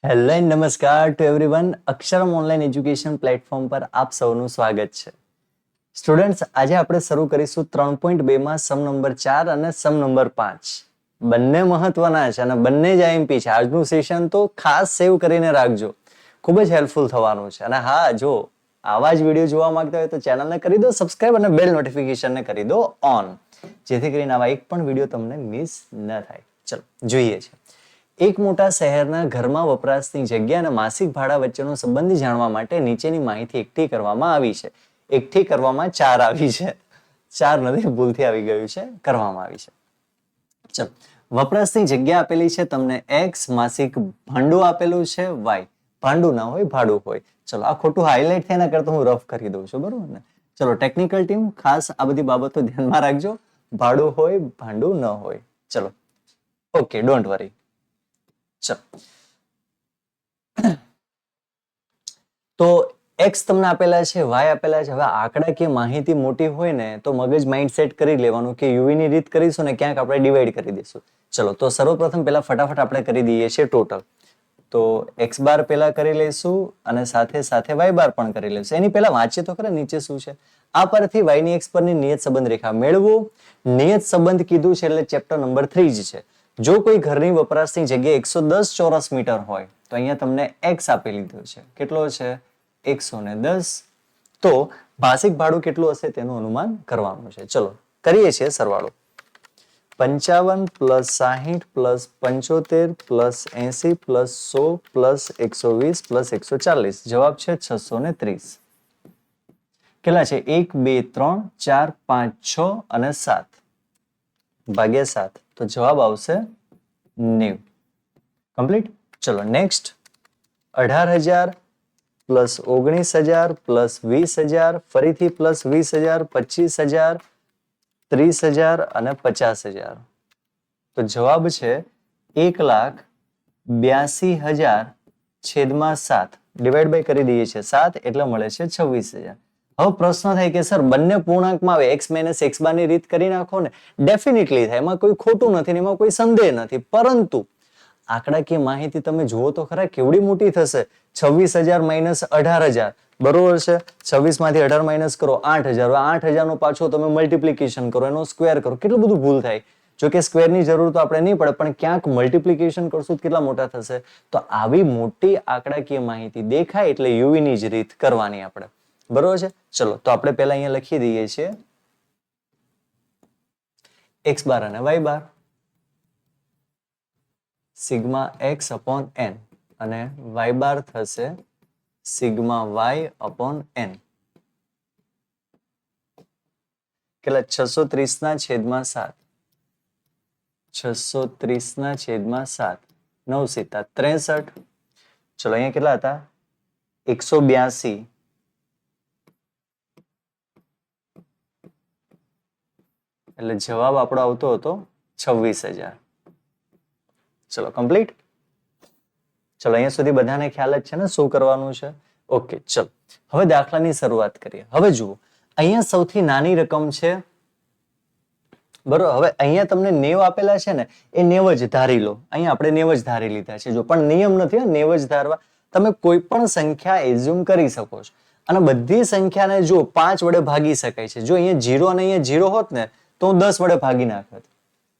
Hello and નમસ્કાર to everyone. Aksharam online education platform પર આપ સૌનું સ્વાગત છે. સ્ટુડન્ટ્સ, આજે આપણે શરૂ કરીશું 3.2 માં સમ નંબર 4 અને સમ નંબર 5. બંને મહત્વના છે અને બંને જ આઈએમપી છે. આજનું સેશન તો ખાસ સેવ કરીને રાખજો, ખૂબ જ હેલ્પફુલ થવાનું છે. અને હા, જો આવા જ વિડીયો જોવા માંગતા હોય તો ચેનલને કરી દો સબસ્ક્રાઇબ અને બેલ નોટિફિકેશનને કરી દો ઓન, જેથી કરીને આવા એક પણ વિડીયો તમને મિસ ન થાય. ચલો જોઈએ છે. એક મોટા શહેરના ઘરમાં વપરાશની જગ્યા અને માસિક ભાડા વચ્ચેનો સંબંધ જાણવા માટે નીચેની માહિતી એકઠી કરવામાં આવી છે. એકઠી કરવામાં 4 આવી છે, 4 નથી, ભૂલથી આવી ગયું છે, કરવામાં આવી છે. ચલો, વપરાશની જગ્યા આપેલી છે તમને x, માસિક ભાંડું આપેલું છે y. ભાંડું ના હોય, ભાડું હોય. ચલો, આ ખોટું હાઇલાઇટ થાય એના કરતા હું રફ કરી દઉં છું, બરોબર ને? ચલો, ટેકનિકલ ટીમ ખાસ આ બધી બાબતો ધ્યાનમાં રાખજો. ભાડું હોય, ભાંડું ન હોય. ચલો, ઓકે, ડોન્ટ વરી. ચલો, તો x તમને આપેલા છે, y આપેલા છે. હવે આંકડાકીય માહિતી મોટી હોય ને તો મગજ માઇન્ડ સેટ કરી લેવાનું કે યુવી ની રીત કરીશું ને ક્યાંક આપણે ડિવાઈડ કરી દઈશું. ચલો, તો સર્વપ્રથમ પહેલા ફટાફટ આપણે કરી દઈએ છીએ ટોટલ. તો x બાર પહેલા કરી લઈશું અને સાથે સાથે y બાર પણ કરી લઈશું. એની પહેલા વાંચીએ તો ખરા નીચે શું છે. આ પરથી y ની x પરની નિયત સંબંધ રેખા મેળવો. નિયત સંબંધ કીધું છે એટલે ચેપ્ટર નંબર 3 જ છે. જો કોઈ ઘરની વપરાશની જગ્યા 110 ચોરસ મીટર હોય તો અહીંયા તમને x આપી લીધો છે. કેટલો છે? 110. તો માસિક ભાડું કેટલું હશે તેનું અનુમાન કરવાનું છે. ચલો, કરીએ છીએ સરવાળો. 55 plus 60 plus 75 plus 80 plus 100 plus 120 plus 140. જવાબ છે 630. કેટલા છે? 1 2 3 4 5 6 અને 7 ભાગ્યા 7. તો જવાબ આવશે 90. કમ્પ્લીટ. ચલો, નેક્સ્ટ. 18,000 પ્લસ 19,000 પ્લસ 20,000 ફરીથી પ્લસ 20,000 25,000 30,000 અને 50,000. તો જવાબ છે 1,82,000 છેદમાં 7. ડિવાઈડ બાય કરી દઈએ છીએ 7 એટલે મળે છે 26,000. હવે પ્રશ્ન થાય કે સર બંને પૂર્ણાંકમાં આવે, x માઇનસ x બારની રીત કરી નાખો ને. ડેફિનેટલી થાય, એમાં કોઈ ખોટું નથી, એમાં કોઈ સંદેહ નથી. પરંતુ આંકડાકીય માહિતી તમે જુઓ તો ખરા કેવડી મોટી થશે. 26,000 માઇનસ 18,000 બરોબર છે. 26 માંથી 18 માઇનસ કરો 8,000. 8,000 નો પાછો તમે મલ્ટિપ્લિકેશન કરો, એનો સ્ક્વેર કરો. કેટલું બધું ભૂલ થાય. જો કે સ્ક્વેરની જરૂર તો આપણે નહીં પડે, પણ ક્યાંક મલ્ટિપ્લિકેશન કરશું કેટલા મોટા થશે. તો આવી મોટી આંકડાકીય માહિતી દેખાય એટલે યુવી ની જ રીત કરવાની આપણે. બરોબર છે. ચલો, તો આપણે પહેલા અહીંયા લખી દઈએ છીએ x બાર અને y બાર. સિગ્મા x અપોન n અને y બાર થશે સિગ્મા y અપોન n. કેટલા? 630 ના છેદમાં 7. 630 ના છેદમાં 7. 9 સીતા 63. ચલો, અહીંયા કેટલા હતા? 182. એટલે જવાબ આપણો આવતો હતો 26,000. ચલો, કમ્પ્લીટ. ચલો, અહીંયા સુધી બધાને ખ્યાલ જ છે ને શું કરવાનું છે? ઓકે, ચલો, હવે દાખલાની શરૂઆત કરીએ. હવે જુઓ, અહીંયા સૌથી નાની રકમ છે, બરોબર. હવે અહીંયા તમને 90 આપેલા છે ને, એ 90 જ ધારી લો. અહીંયા આપણે 90 જ ધારી લીધા છે. જો પણ નિયમ નથી 90 જ ધારવા. તમે કોઈ પણ સંખ્યા એઝ્યુમ કરી શકો છો અને બધી સંખ્યાને જો 5 વડે ભાગી શકાય છે. જો અહીંયા 0 અને અહીંયા 0 હોત ને તો હું 10 વડે ભાગી નાખત.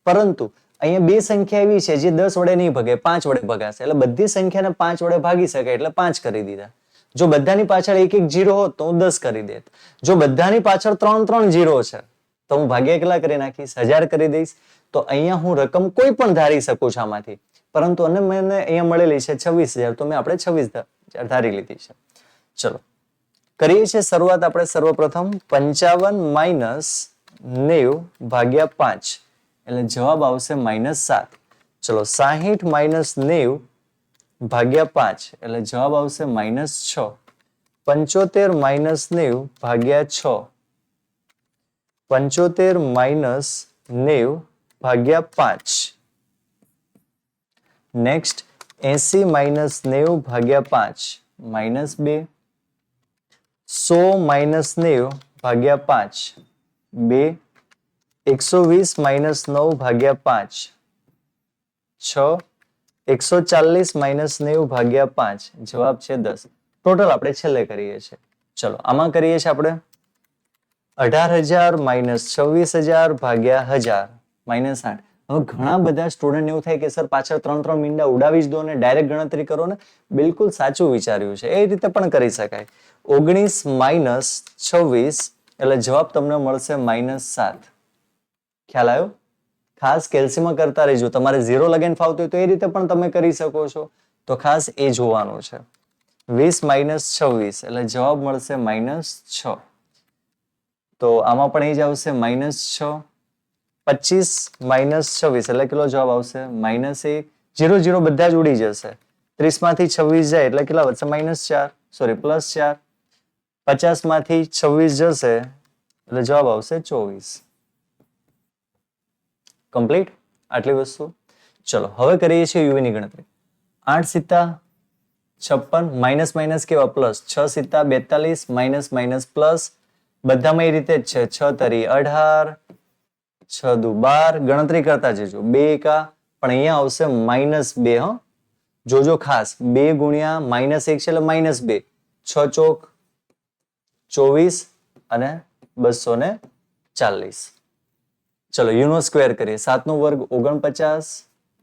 પરંતુ અહીંયા બે સંખ્યા એવી છે જે 10 વડે નહીં ભગે, 5 વડે ભગાશે. એટલે બધી સંખ્યાને 5 વડે ભાગી શકાય એટલે 5 કરી દીધા. જો બધાની પાછળ એક એક 0 હોત તો હું 10 કરી દેત. જો બધાની પાછળ 3 0 છે તો હું ભાગ્યા કેટલા કરી નાખીશ? 1000 કરી દઈશ. તો અહીંયા હું રકમ કોઈ પણ ધારી શકું છું આમાંથી. પરંતુ અને મને અહીંયા મળેલી છે 26,000, તો મેં આપણે 26,000 ધારી લીધી છે. ચલો, કરીએ છીએ શરૂઆત આપણે સર્વપ્રથમ. 55 માઇનસ 90 ભાગ્યા 5 એટલે જવાબ આવશે -7. ચલો, 60 માઇનસ 90 ભાગ્યા 5 એટલે જવાબ આવશે -6. 75 માઇનસ 90 ભાગ્યા 6. 75 માઇનસ 90 ભાગ્યા 5. નેક્સ્ટ 80 માઇનસ 90 ભાગ્યા 5 -2. 100 માઇનસ 90 ભાગ્યા 5 2. 120 માઇનસ 9 ભાગ્યા 5 6. 140 માઇનસ 90 ભાગ્યા 5 જવાબ છે 10. ટોટલ આપણે છેલ્લે કરીએ છીએ. ચલો આમાં કરીએ છીએ આપણે 18,000 માઇનસ 26,000 ભાગ્યા 1000 માઇનસ 8. હવે ઘણા બધા સ્ટુડન્ટ એવું થાય કે સર પાછળ 3 મીંડા ઉડાવી જ દો ને ડાયરેક્ટ ગણતરી કરો ને. બિલકુલ સાચું વિચાર્યું છે. એ રીતે પણ કરી શકાય. 19 માઇનસ 26 એટલે જવાબ તમને મળશે -7. ખ્યાલ આવ્યો? ખાસ કેલ્સીમાં કરતા રહેજો. તમારે 0 લગાઈને ફાવતું હોય તો એ રીતે પણ તમે કરી શકો છો. તો ખાસ એ જોવાનું છે. 20 માઇનસ 26 એટલે જવાબ મળશે -6. તો આમાં પણ એ જ આવશે -6. 25 માઇનસ 26 એટલે કેટલો જવાબ આવશે? -1. 0 0 બધા જ ઉડી જશે. 30 માંથી 26 જાય એટલે કેટલા વધશે? -4. સોરી +4. 50 માંથી 26 જશે એટલે જવાબ આવશે 24. કમ્પ્લીટ આટલી વસ્તુ. ચલો હવે કરીએ છીએ યુવી ની ગણતરી. 8 સિત્તા 56 માઇનસ માઇનસ કેવા પ્લસ 6 સિત્તા 42 માઇનસ માઇનસ પ્લસ બધામાં એ રીતે જ છે. 6 તરી 18 6 દુ 12 ગણતરી કરતા જજો. 2 એકા પણ અહીંયા આવશે -2. હ જોજો ખાસ 2 ગુણ્યા -1 છે એટલે -2. 6 ચોક 24 અને 240. ચલો યુ નો સ્ક્વેર કરીએ. 7 નો વર્ગ 49,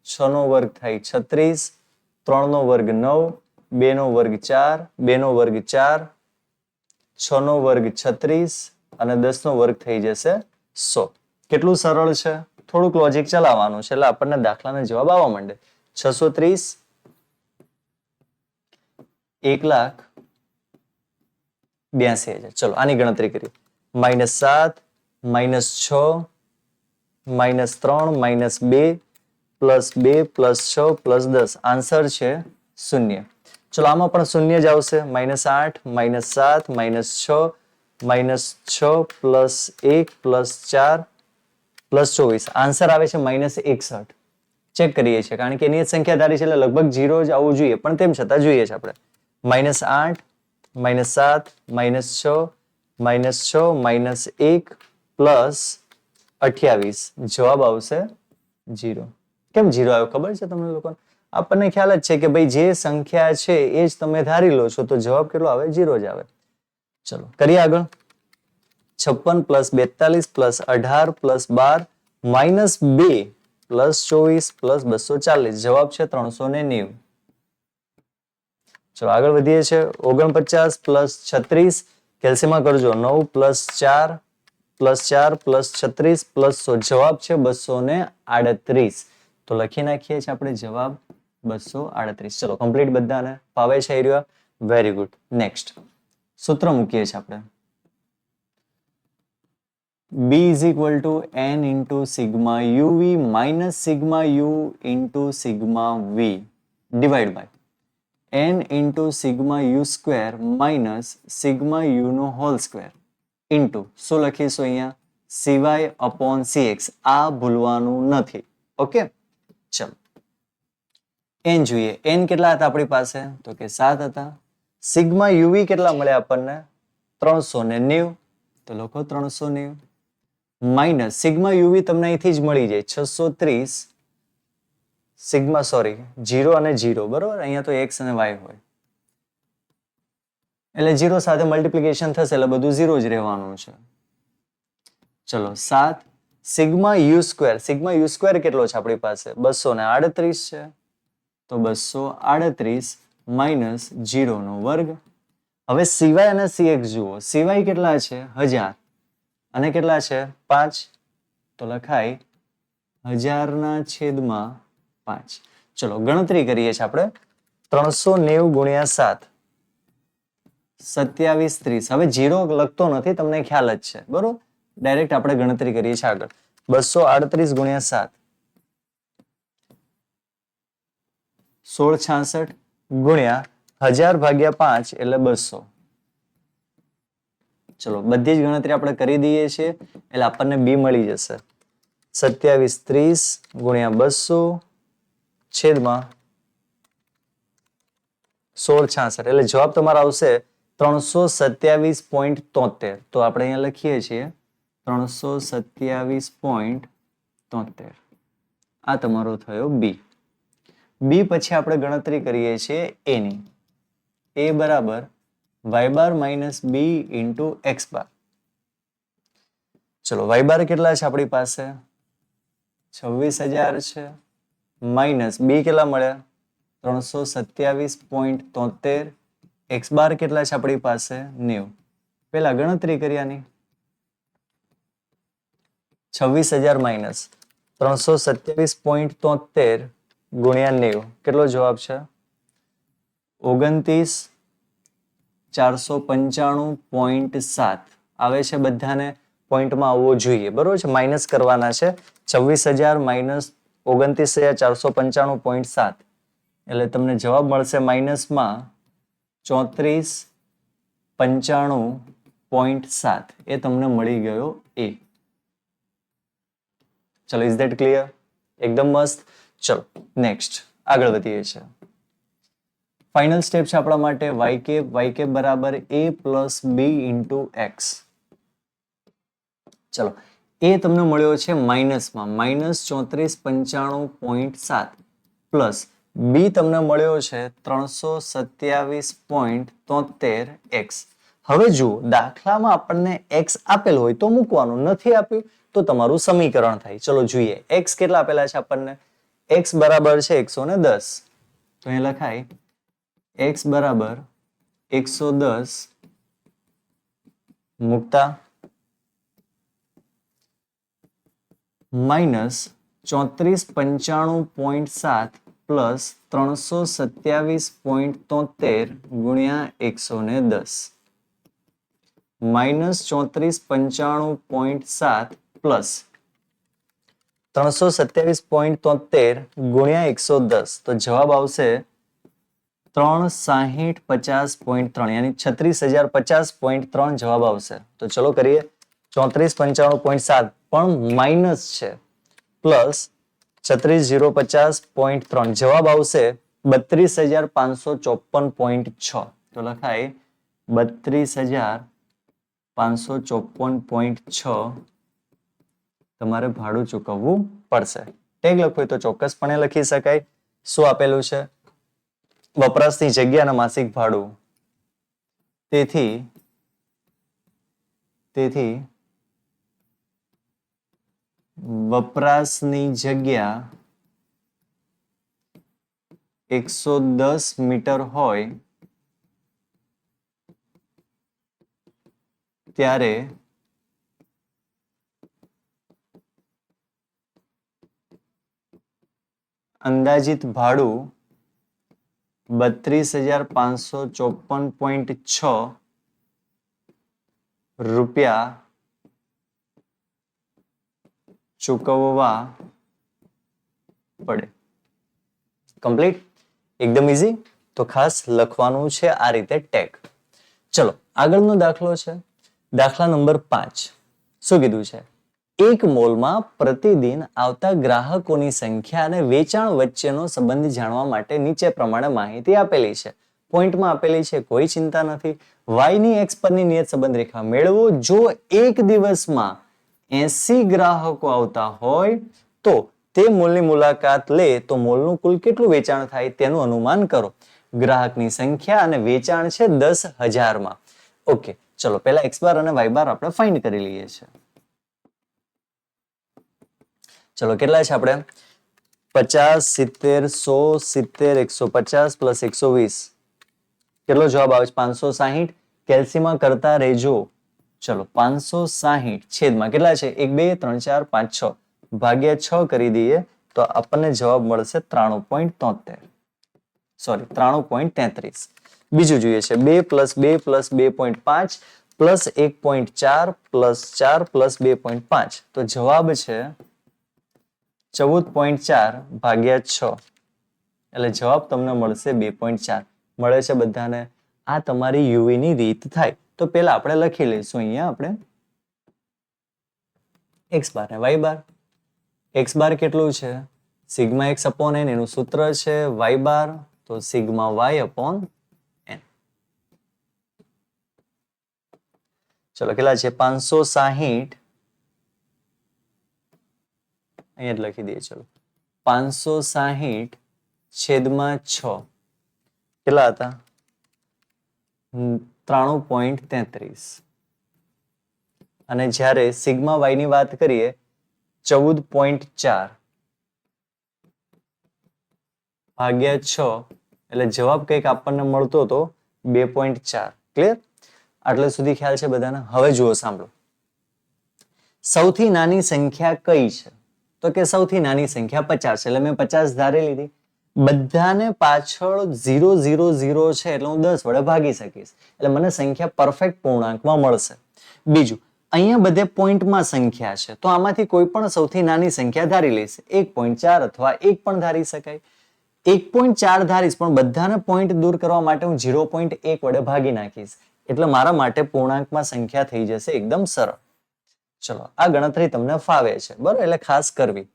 6 નો વર્ગ થાય 36, 3 નો વર્ગ 9, 2 નો વર્ગ 4, 2 નો વર્ગ 4, 6 નો વર્ગ 36 અને 10 નો વર્ગ થઈ જશે 100. કેટલું સરળ છે. થોડુંક લોજિક ચલાવવાનું છે એટલે આપણને દાખલાનો જવાબ આવવા માંડે. 630 1,82,000. ચલો આની ગણતરી કરીએ. -7 -6 -3 -2 +2 +6 +10 આન્સર છે 0. ચલો આમાં પણ 0 જ આવશે. -8 -7 -6 -6 +1 +4 +24 આન્સર આવે છે -61. ચેક કરીએ છીએ કારણ કે એની જ સંખ્યા ધારી છે એટલે લગભગ 0 જ આવવું જોઈએ પણ તેમ છતાં જોઈએ છે આપણે. -8 -7 -6 -6 -1 +28 જવાબ આવશે 0. કેમ 0 આવ્યો ખબર છે તમને લોકોને? આપણને ખ્યાલ જ છે કે ભાઈ જે સંખ્યા છે એ જ તમે ધારી લો છો તો જવાબ કેટલો આવે? 0 જ આવે. ચલો કરીએ આગળ. 56 +42 +18 +12 -2 +24 +240 જવાબ છે 390. ચલો આગળ વધીએ છીએ. 49 +36 કેલ્સીમાં કરજો. 9 +4 +4 +36 +100 જવાબ છે 238. તો લખી નાખીએ છીએ આપણે જવાબ 238. ચલો કમ્પ્લીટ બધાને ફાવે છે એરિયા? Very good. નેક્સ્ટ સૂત્ર મૂકીએ છીએ આપણે. B is equal to n into sigma uv minus sigma u into sigma v divided by n into sigma u square minus sigma u નો હોલ સ્ક્વેર into શું લખીશું અહીંયા? cy upon cx. આ ભૂલવાનું નથી. ઓકે ચલો n જોઈએ. n કેટલા હતા આપણી પાસે? તો કે 7 હતા. સિગ્મા યુવી કેટલા મળ્યા આપણને? 390. તો લખો 390 માઇનસ સિગ્મા યુવી તમને અહીંથી જ મળી જાય 630 સિગ્મા 0 અને 0 બરોબર. અહીંયા તો x અને y હોય એટલે 0 સાથે મલ્ટીપ્લિકેશન થશે એટલે બધું 0 જ રહેવાનું છે. ચલો 7 sigma u square. Sigma u square કેટલો છે આપણી પાસે? 238 છે. તો 238 માઇનસ 0 નો વર્ગ. હવે સિવાય અને cx જુઓ. સિવાય કેટલા છે? 1000 અને કેટલા છે? 5. તો લખાય 1000/5. ચલો ગણતરી કરીએ છીએ આપણે. 390 ગુણ્યા 7 2730. હવે 0 લખતો નથી તમને ખ્યાલ જ છે બરોબર. ડાયરેક્ટ આપણે ગણતરી કરીએ છીએ આગળ. 238 ગુણ્યા 7 1666 ગુણ્યા 1000/5 એટલે 200. ચલો બધી જ ગણતરી આપણે કરી દઈએ છીએ એટલે આપણને b મળી જશે. 2730 ગુણ્યા 200 છેદમાં 1666 એટલે જવાબ તમારો આવશે 327.73. તો આપણે અહીંયા લખીએ છીએ 327.73. આ તમારો થયો b. બી પછી આપણે ગણતરી કરીએ છીએ એ ની. એ બરાબર વાય બાર માઇનસ બી ઇન્ટુ એક્સ બાર. ચલો વાય બાર કેટલા છે આપણી પાસે? 26,000 છે. માઇનસ બી કેટલા મળ્યા? 327.73. એક્સ બાર કેટલા છે આપણી પાસે? 90. પેલા ગણતરી કરી આની. 26,000 માઇનસ 327.73 ગુણ્યા 90. કેટલો જવાબ છે? 29,495.7 આવે છે. બધાને પોઈન્ટમાં આવવો જોઈએ, બરોબર છે. માઇનસ કરવાના છે. 26,000 માઇનસ 29,495.7 એટલે તમને જવાબ મળશે માઇનસમાં 34,95.7. એ તમને મળી ગયો એ. ચલો, ઇઝ ધેટ ક્લિયર? એકદમ મસ્ત. ચલો નેક્સ્ટ આગળ વધીએ છીએ. ફાઇનલ સ્ટેપ છે આપણા માટે વાય કેપ બરાબર a plus B into X. ચલો, એ તમને મળ્યો છે માઇનસમાં -34,95.7 પ્લસ બી તમને મળ્યો છે 327.73 એક્સ. હવે જુઓ, દાખલામાં આપણને એક્સ આપેલ હોય તો મૂકવાનું, નથી આપ્યું તો તમારું સમીકરણ થાય. ચલો જોઈએ, એક્સ કેટલા આપેલા છે આપણને? એક્સ બરાબર છે 110. તો અહીં લખાય એક્સ બરાબર 110 મૂકતા -34,95.7 પ્લસ 327.73 ગુણ્યા 110 -34,95.7 પ્લસ 327.73 ગુણ્યા 110 તો જવાબ આવશે 360,50.3 યાની 36,050.3 જવાબ આવશે. તો ચલો કરીએ. 34,95.7 પણ માઇનસ છે પ્લસ 36,050.3 જવાબ આવશે 32,554.6. તો લખાય 32,554.6 તમારે ભાડું ચૂકવવું પડશે. ટેગ લખવું હોય તો ચોક્કસપણે લખી શકાય. શું આપેલું છે? વપરાશની જગ્યા અને માસિક ભાડું. તેથી વપરાશની જગ્યા 110 મીટર હોય ત્યારે અંદાજિત ભાડું 32,554.6 રૂપિયા ચૂકવવા પડે. કમ્પ્લીટ? એકદમ ઇઝી. તો ખાસ લખવાનું છે આ રીતે ટેગ. ચલો આગળનો દાખલો છે દાખલા નંબર 5. શું કીધું છે? એક મોલમાં પ્રતિદિન આવતા ગ્રાહકોની સંખ્યા અને વેચાણ વચ્ચેનો સંબંધ જાણવા માટે નીચે પ્રમાણે માહિતી આપેલી છે. પોઈન્ટમાં આપેલી છે, કોઈ ચિંતા નથી. વાય ની એક્સ પરની નિયત સંબંધ રેખા મેળવો. જો એક દિવસમાં 80 ગ્રાહકો આવતા હોય તો તે મોલની મુલાકાત લે તો મોલનું કુલ કેટલું વેચાણ થાય તેનું અનુમાન કરો. ગ્રાહકની સંખ્યા અને વેચાણ છે 10,000 માં. ઓકે, ચલો પહેલા એક્સ બાર અને વાય બાર આપણે ફાઇન્ડ કરી લઈએ છીએ. ચલો કેટલા છે આપણે? 50, 70, 100, 70, 150 પ્લસ 120. કેટલો જવાબ આવે છે? 560. કેલ્સીમાં કરતા રહેજો. ચલો 560 છેદમાં કેટલા છે? 1, 2, 3, 4, 5, 6 ભાગ્યા 6 કરી દઈએ તો આપણને જવાબ મળશે 93.73. સોરી 93.33. બીજું જોઈએ છે 2 plus 2 plus 2.5 plus 1.4 plus 4 plus 2.5 તો જવાબ છે 14.4 ભાગ્યા 6 એટલે જવાબ તમને મળશે 2.4. મળે છે બધાને? આ તમારી યુવી ની રીત થાય. તો પેલા આપણે લખી લઈશું અહીંયા આપણે એક્સ બાર ને વાય બાર. એક્સ બાર કેટલું છે? સિગ્મા એક્સ અપોન એન એનું સૂત્ર છે. વાય બાર તો સિગ્મા વાય અપોન એન. ચલો કેટલા છે? 560 અહીંયા જ લખી દઈએ. ચલો 560 છેદમાં 6 કેટલા હતા? 93.33. અને જ્યારે સિગ્મા વાય ની વાત કરીએ 14.4 ભાગ્યા 6 એટલે જવાબ કંઈક આપણને મળતો હતો 2.4. ક્લિયર? આટલે સુધી ખ્યાલ છે બધાને? હવે જુઓ, સાંભળો. સૌથી નાની સંખ્યા કઈ છે? તો કે સૌથી નાની સંખ્યા 50. એટલે મેં 50 ધારી લીધી. બધાને પાછળ 0 0 0 છે એટલે હું 10 વડે ભાગી શકીશ, એટલે મને સંખ્યા પરફેક્ટ પૂર્ણાંકમાં મળશે. બીજું, અહીંયા બધે પોઈન્ટમાં સંખ્યા છે, તો આમાંથી કોઈ પણ સૌથી નાની સંખ્યા ધારી લઈશ. 1.4 અથવા 1 પણ ધારી શકાય. 1.4 ધારીશ, પણ બધાને પોઈન્ટ દૂર કરવા માટે હું 0.1 વડે ભાગી નાખીશ, એટલે મારા માટે પૂર્ણાંકમાં સંખ્યા થઈ જશે એકદમ સરળ. ચલો, આ ગણતરી તમને ફાવે છે, બરોબર? એટલે ખાસ કરવી.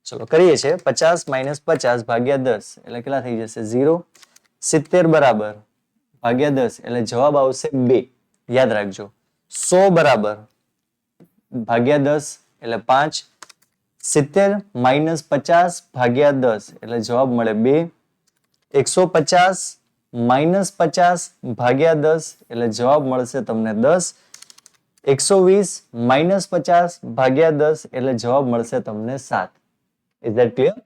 ચલો કરીએ છીએ. 50 - 50 ભાગ્યા 10 એટલે કેટલા થઈ જશે? 0. 70 બરાબર ભાગ્યા 10 એટલે જવાબ આવશે 2. યાદ રાખજો. 100 બરાબર ભાગ્યા 10 એટલે 5. 70 - 50 ભાગ્યા 10 એટલે જવાબ મળે 2. 150 - 50 ભાગ્યા 10 એટલે જવાબ મળશે તમને 10. 120 - 50 ભાગ્યા 10 એટલે જવાબ મળશે તમને 7. Is that clear?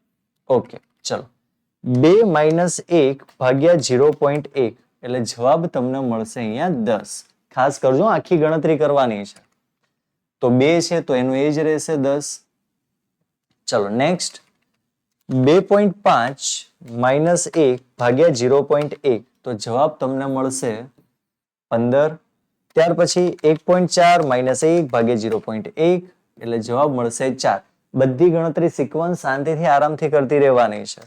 Okay, ચલો. 2 - 1 ભાગ્યા 0.1 એટલે જવાબ તમને મળશે અહીંયા 10. ખાસ કરજો, આખી ગણતરી કરવાની છે. તો 2 છે તો એનું એ જ રહેશે 10. ચલો નેક્સ્ટ. 2.5 - 1 ભાગ્યા 0.1 તો જવાબ તમને મળશે 15. ત્યાર પછી 1.4 - 1 ભાગ્યા 0.1 એટલે જવાબ મળશે 4. બધી ગણતરી સિક્વન્સ શાંતિથી આરામથી કરતી રહેવાની છે.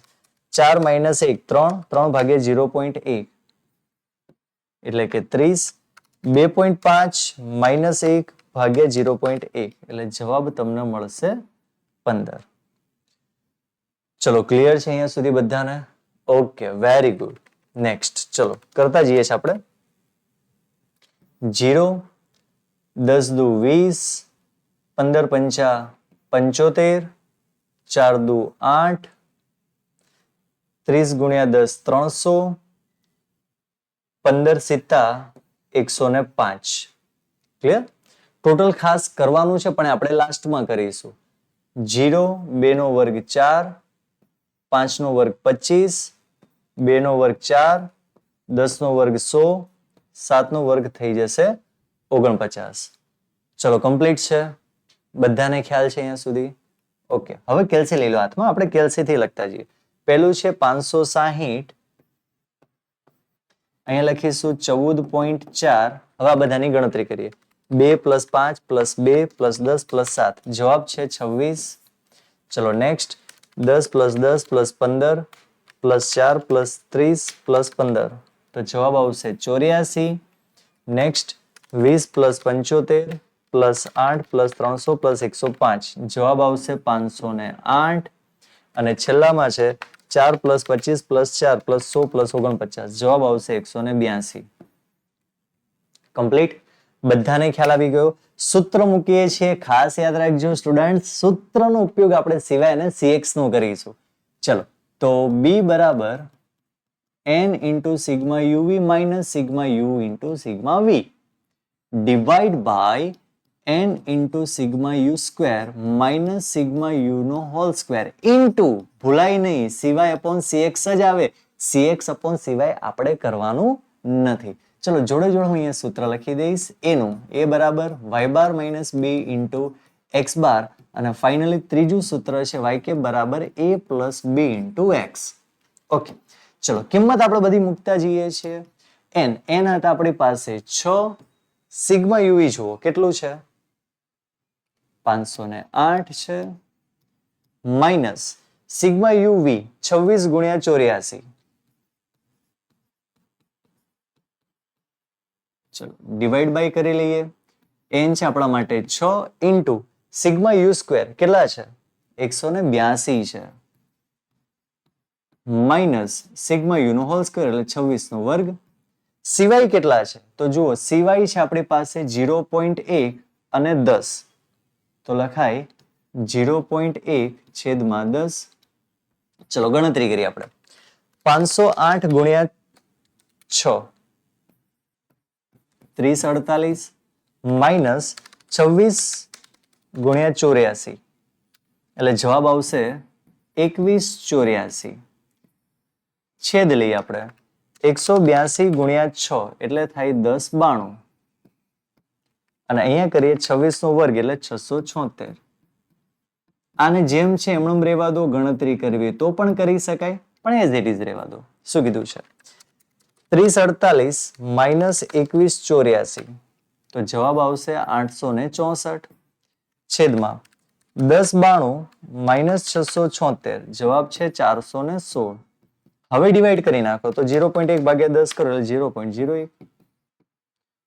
4 - 1 3 3 ભાગ્યા 0.1 એટલે કે 30. 2.5 - 1 ભાગ્યા 0.1 એટલે જવાબ તમને મળશે 15. ચલો ક્લિયર છે અહીંયા સુધી બધાને? Okay, very good. નેક્સ્ટ ચલો કરતા જઈએ છીએ આપણે. 0 10 દુ 20 15 પંચા 75 4 દુ 8 30 ગુણ્યા 10 300 15 સિત્તા 105. ક્લિયર? ટોટલ ખાસ કરવાનું છે પણ આપણે લાસ્ટમાં કરીશું. 0 2 નો વર્ગ 4 5 નો વર્ગ 25 2 નો વર્ગ 4 10 નો વર્ગ 100 7 નો વર્ગ થઈ જશે 49. ચલો કમ્પ્લીટ છે? બધાને ખ્યાલ છે અહીંયા સુધી? ઓકે, હવે કેલ્સી લઈ લો હાથમાં. આપણે કેલ્સીથી લખતા જઈએ. પહેલું છે 560. અહીંયા લખીશું 14.4. હવે આ બધાની ગણતરી કરીએ. 2 + 5 + 2 + 10 + 7 જવાબ છે 26. ચલો નેક્સ્ટ. 10 + 10 + 15 + 4 + 30 + 15 તો જવાબ આવશે 84. નેક્સ્ટ. 20 + 75 + 8 + 300 + 105 જવાબ આવશે 508. અને છેલ્લામાં છે 4 + 25 + 4 + 100 + 49 જવાબ આવશે 182. કમ્પ્લીટ? બધાને ખ્યાલ આવી ગયો? સૂત્ર મૂકીએ છીએ, ખાસ યાદ રાખજો સ્ટુડન્ટ, સૂત્રનો ઉપયોગ આપણે સિવાય અને CX નો કરીશું. ચલો તો B બરાબર n × sigma UV - sigma U × sigma V divide by n × sigma U² - sigma U નો હોલ સ્ક્વેર ઇન્ટુ, ભૂલાય નહીં, સિવાય અપોન CX જ આવે. CX અપોન સિવાય આપણે કરવાનું નથી. ચલો જોડે જોડે હું અહીંયા સૂત્ર લખી દઈશ. એનું A બરાબર y - b × x બાર અને ફાઇનલી ત્રીજું સૂત્ર છે yk બરાબર A + b × x. ઓકે, ચલો કિંમત આપણે બધી મૂકતા જઈએ છીએ. n હતા આપણી પાસે 6. સિગ્મા યુવી જુઓ કેટલું છે? 508 છે. માઇનસ સિગ્મા યુવી 26 ગુણ્યા 84. ચલો ડિવાઈડ બાય કરી લઈએ. n છે આપણા માટે 6 ઇન્ટુ સિગ્મા U² કેટલા છે? 182 છે. Minus sigma you know whole square એટલે 26 નો વર્ગ. સિવાય કેટલા છે? તો જુઓ સિવાય છે આપણી પાસે 0.1 અને 10. તો લખાય 0.1/10. ચલો ગણતરી કરીએ આપણે. 508 ગુણ્યા 6 3048 માઇનસ 26 ગુણ્યા 84 એટલે જવાબ આવશે 2184 છેદ લઈએ આપણે 182 ગુણ્યા 6 એટલે થાય 1092 અને અહીંયા કરીએ 26 નો વર્ગ એટલે 676 આને જેમ છે એમણે રહેવા દો ગણતરી કરવી તો પણ કરી શકાય પણ એઝ ઇટ ઇઝ રહેવા દો શું કીધું છે 3048 માઇનસ 2184 તો જવાબ આવશે 864 છેદમાં 1092 માઇનસ 676 જવાબ છે 416 હવે ડિવાઈડ કરી નાખો તો 0.1 ભાગ્યા 10 કરો એટલે 0.01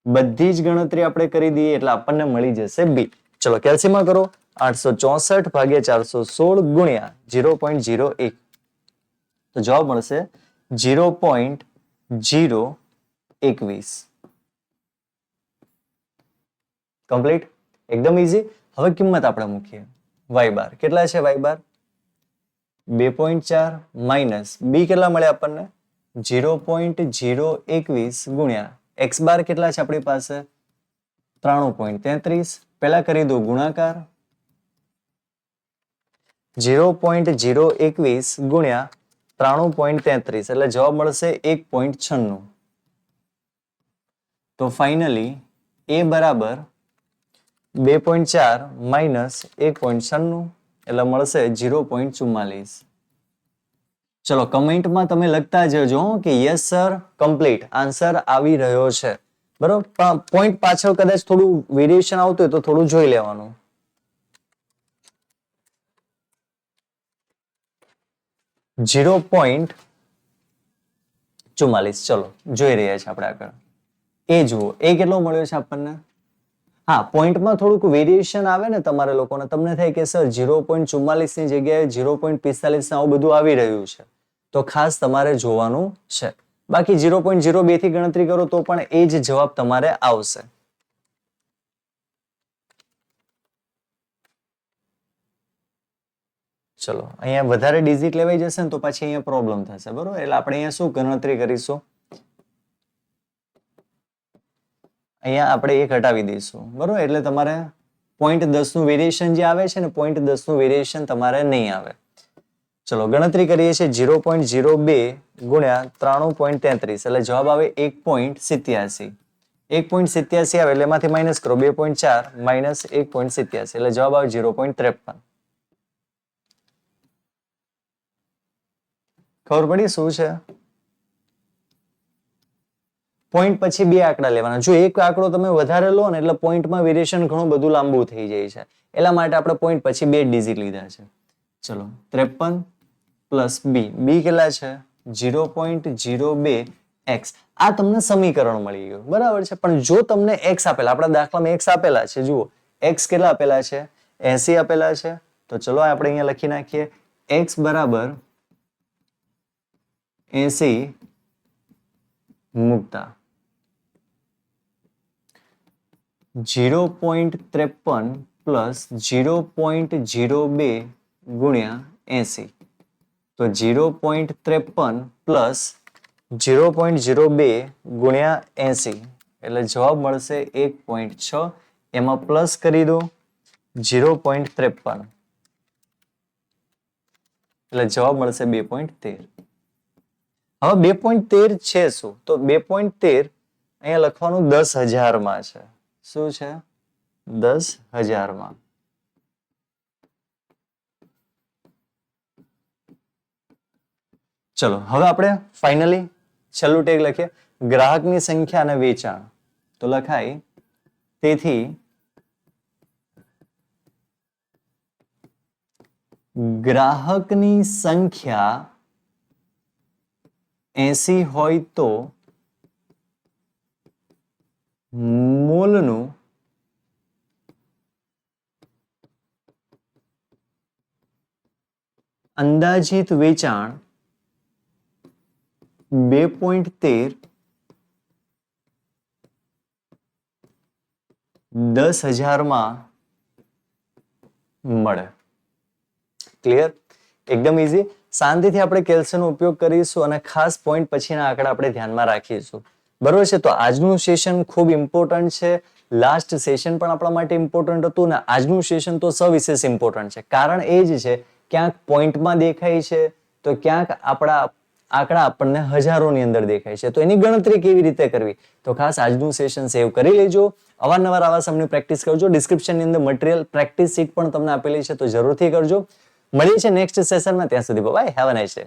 બધી જ ગણતરી આપણે કરી દઈએ એટલે આપણને મળી જશે બી ચલો કેલ્સીમાં કરો 864 ભાગ્યા 416 ગુણ્યા 0.01 તો જવાબ મળશે 0.021 કમ્પ્લીટ એકદમ ઈઝી હવે કિંમત આપણે મૂકીએ વાય બાર કેટલા છે વાય બાર 2.4 માઇનસ બી કેટલા મળે આપણને 0.021 ગુણ્યા એક્સ બાર કેટલા છે આપણી પાસે 93.33 પહેલા કરી દો ગુણાકાર 0.021 ગુણ્યા 93.33 એટલે જવાબ મળશે 1.96 તો ફાઇનલી એ બરાબર 2.4 માઇનસ 1.96 એટલે મળશે 0.44 ચલો કમેન્ટમાં તમે લખતા જજો કે યસ સર કમ્પ્લીટ આન્સર આવી રહ્યો છે બરોબર પણ પોઈન્ટ પાછળ કદાચ થોડું વેરિએશન આવતું હોય તો થોડું જોઈ લેવાનું 0.44 ચલો જોઈ રહ્યા છે આપણે આગળ એ જુઓ એ કેટલો મળ્યો છે આપણને હા પોઈન્ટમાં થોડુંક વેરિએશન આવે ને તમારે લોકોને તમને થાય કે સર 0.44 ની જગ્યાએ 0.45 આવું બધું આવી રહ્યું છે તો ખાસ તમારે જોવાનું છે બાકી 0.02 થી ગણતરી કરો તો પણ એ જ જવાબ તમારે આવશે ચલો અહીંયા વધારે ડિજિટ લેવાઈ જશે ને તો પછી અહીંયા પ્રોબ્લેમ થશે બરોબર એટલે આપણે અહીંયા શું ગણતરી કરીશું અહીંયા આપણે એક હટાવી દઈશું બરોબર એટલે તમારે 0.10 નું વેરિએશન જે આવે છે ને 0.10 નું વેરિએશન તમારે નહીં આવે ચલો ગણતરી કરીએ છીએ 0.02 ગુણ્યા 93.33 એટલે જવાબ આવે 1.87 1.87 આવે એટલે એમાંથી માઇનસ કરો 2.4 માઇનસ 1.87 એટલે જવાબ આવે 0.53 ખબર પડી શું છે પોઈન્ટ પછી બે આંકડા લેવાના જો એક આંકડો તમે વધારે લો ને એટલે પોઈન્ટમાં વેરિએશન ઘણું બધું લાંબુ થઈ જાય છે એટલા માટે આપણે પોઈન્ટ પછી બે ડિજિટ લીધા છે ચલો 53 પ્લસ બી બી કેટલા છે 0.02 એક્સ આ તમને સમીકરણ મળી ગયું બરાબર છે પણ જો તમને એક્સ આપેલા આપણા દાખલામાં એક્સ આપેલા છે જુઓ એક્સ કેટલા આપેલા છે 80 આપેલા છે તો ચલો આપણે અહીંયા લખી નાખીએ એક્સ બરાબર 80 મૂકતા 0.53 પ્લસ 0.02 ગુણ્યા 80 તો 0.53 પ્લસ 0.02 ગુણ્યા 80 એટલે જવાબ મળશે 1.6 એમાં પ્લસ કરી દો 0.53 એટલે જવાબ મળશે 2.13 હવે 2.13 છે શું તો 2.13 અહીંયા લખવાનું 10,000 માં છે શું છે 10,000 માં ચલો હવે આપણે ફાઇનલી છેલ્લું ટેગ લખીએ ગ્રાહકની સંખ્યા અને વેચાણ તો લખાય તેથી ગ્રાહકની સંખ્યા 80 હોય તો મૂલનું અંદાજિત વેચાણ 2.13 10,000 માં મળે ક્લિયર એકદમ ઈઝી શાંતિથી આપણે કેલ્સીનો ઉપયોગ કરીશું અને ખાસ પોઈન્ટ પછીના આંકડા આપણે ધ્યાનમાં રાખીશું. બરોબર છે. તો આજનું સેશન ખૂબ ઇમ્પોર્ટન્ટ છે. લાસ્ટ સેશન પણ આપણા માટે ઇમ્પોર્ટન્ટ હતું ને આજનું સેશન તો સવિશેષ ઇમ્પોર્ટન્ટ છે. કારણ એ જ છે ક્યાંક પોઈન્ટમાં દેખાય છે તો ક્યાંક આપણા આંકડા આપણને હજારોની અંદર દેખાય છે. તો એની ગણતરી કેવી રીતે કરવી તો ખાસ આજનું સેશન સેવ કરી લેજો. અવારનવાર આવા સમની પ્રેક્ટિસ કરજો. ડિસ્ક્રિપ્શનની અંદર મટીરિયલ પ્રેક્ટિસ શીટ પણ તમને આપેલી છે તો જરૂરથી કરજો. મળીએ છીએ નેક્સ્ટ સેશનમાં. ત્યાં સુધી bye. Have a nice day.